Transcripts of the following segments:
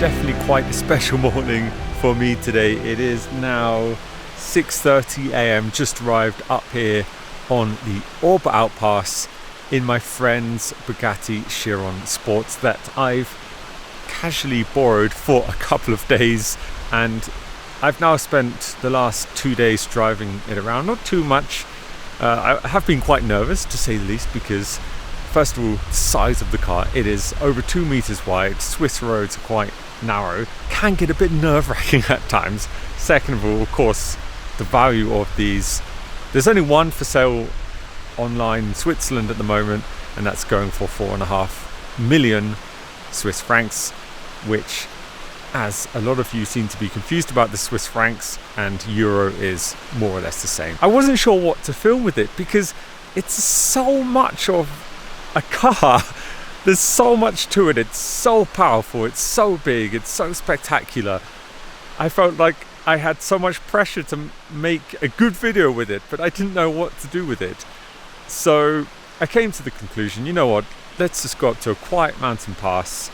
Definitely quite a special morning for me today. It is now 6:30 a.m. just arrived up here on the Orba Outpass in my friend's Bugatti Chiron Sports that I've casually borrowed for a couple of days, and I've now spent the last 2 days driving it around. Not too much. I have been quite nervous, to say the least, because first of all, the size of the car. It is over 2 meters wide. Swiss roads are quite narrow. Can get a bit nerve-wracking at times. Second of all, of course, the value of these. There's only one for sale online in Switzerland at the moment, and that's going for 4.5 million Swiss francs, which, as a lot of you seem to be confused about the Swiss francs, and euro is more or less the same. I wasn't sure what to film with it because it's so much of a car. There's so much to it. It's so powerful. It's so big. It's so spectacular. I felt like I had so much pressure to make a good video with it, but I didn't know what to do with it. So I came to the conclusion, you know what, let's just go up to a quiet mountain pass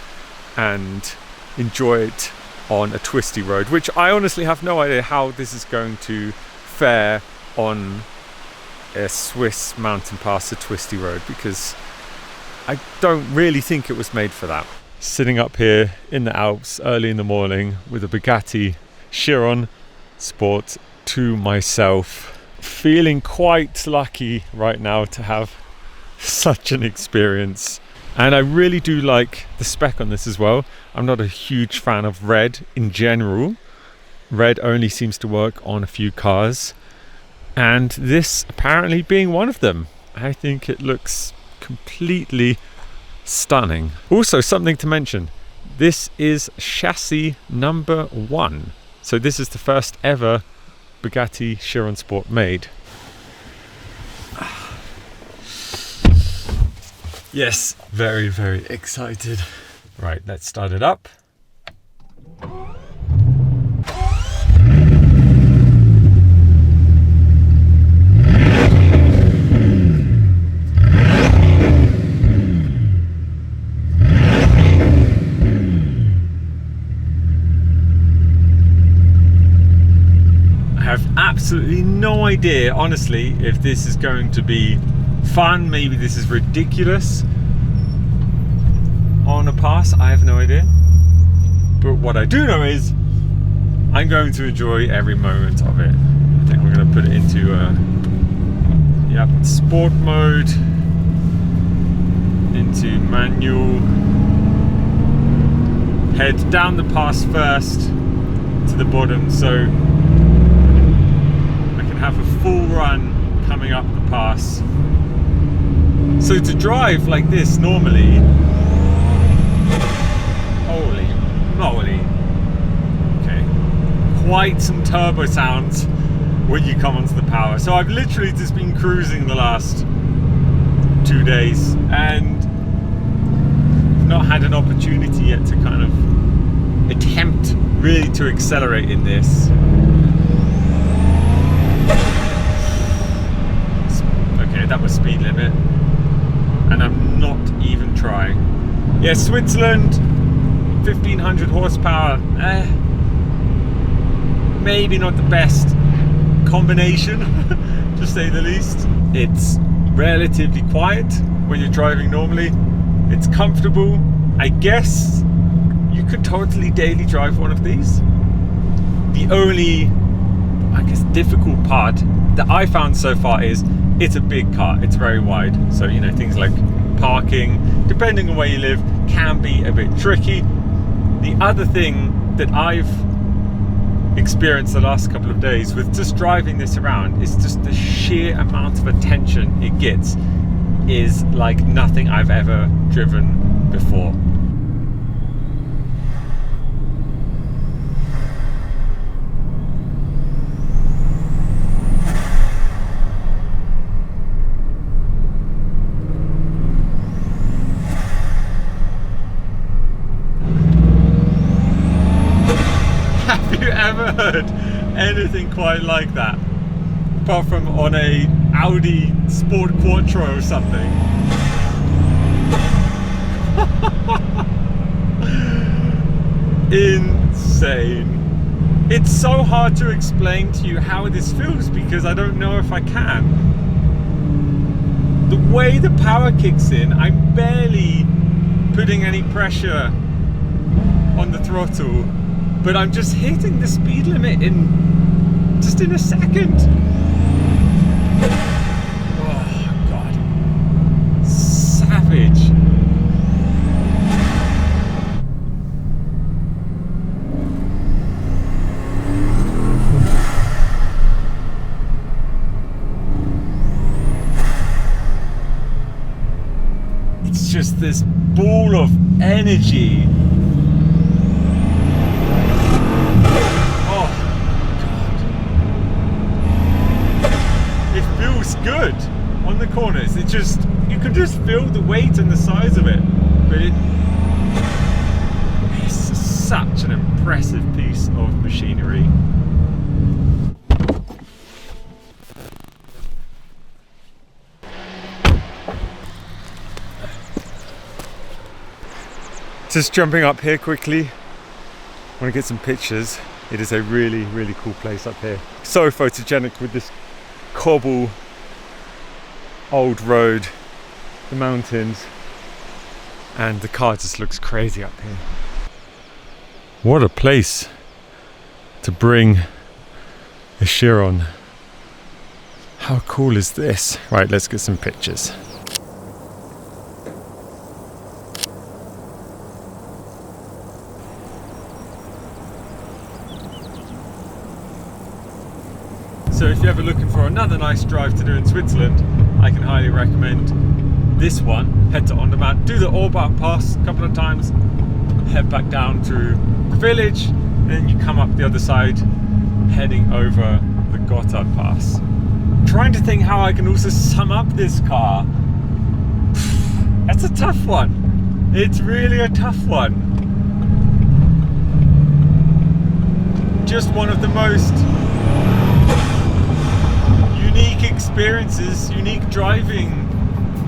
and enjoy it on a twisty road, which I honestly have no idea how this is going to fare on a Swiss mountain pass, a twisty road, because I don't really think it was made for that. Sitting up here in the Alps early in the morning with a Bugatti Chiron Sport to myself, feeling quite lucky right now to have such an experience. And I really do like the spec on this as well. I'm not a huge fan of red in general. Red only seems to work on a few cars, and this apparently being one of them. I think it looks completely stunning. Also, something to mention, this is chassis number 1, so this is the first ever Bugatti Chiron Sport made. Yes, very, very excited. Right, let's start it up. Absolutely no idea, honestly, if this is going to be fun. Maybe this is ridiculous on a pass. I have no idea. But what I do know is I'm going to enjoy every moment of it. I think we're going to put it into sport mode, into manual. Head down the pass first to the bottom, so have a full run coming up the pass. So to drive like this normally, holy moly, okay, quite some turbo sounds when you come onto the power. So I've literally just been cruising the last 2 days and not had an opportunity yet to kind of attempt really to accelerate in this. Okay, that was speed limit, and I'm not even trying. Yeah, Switzerland, 1500 horsepower, maybe not the best combination, to say the least. It's relatively quiet when you're driving normally. It's comfortable. I guess you could totally daily drive one of these. The only, I guess, difficult part that I found so far is it's a big car, it's very wide, so you know, things like parking, depending on where you live, can be a bit tricky. The other thing that I've experienced the last couple of days with just driving this around is just the sheer amount of attention it gets is like nothing I've ever driven before. ever heard anything quite like that, apart from on a Audi Sport Quattro or something. Insane. It's so hard to explain to you how this feels because I don't know if I can. The way the power kicks in, I'm barely putting any pressure on the throttle, but I'm just hitting the speed limit in a second. Oh God, savage. It's just this ball of energy. Oh God. It feels good on the corners. It just, you can just feel the weight and the size of it. But it's such an impressive piece of machinery. Just jumping up here quickly, I want to get some pictures. It is a really, really cool place up here. So photogenic with this cobble, old road, the mountains, and the car just looks crazy up here. What a place to bring a Chiron. How cool is this? Right, let's get some pictures. So if you're ever looking for another nice drive to do in Switzerland, I can highly recommend this one. Head to Andermatt, do the Orbach Pass a couple of times, head back down to the village, and then you come up the other side, heading over the Gotthard Pass. I'm trying to think how I can also sum up this car. That's a tough one. It's really a tough one. Just one of the most unique experiences, unique driving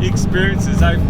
experiences I've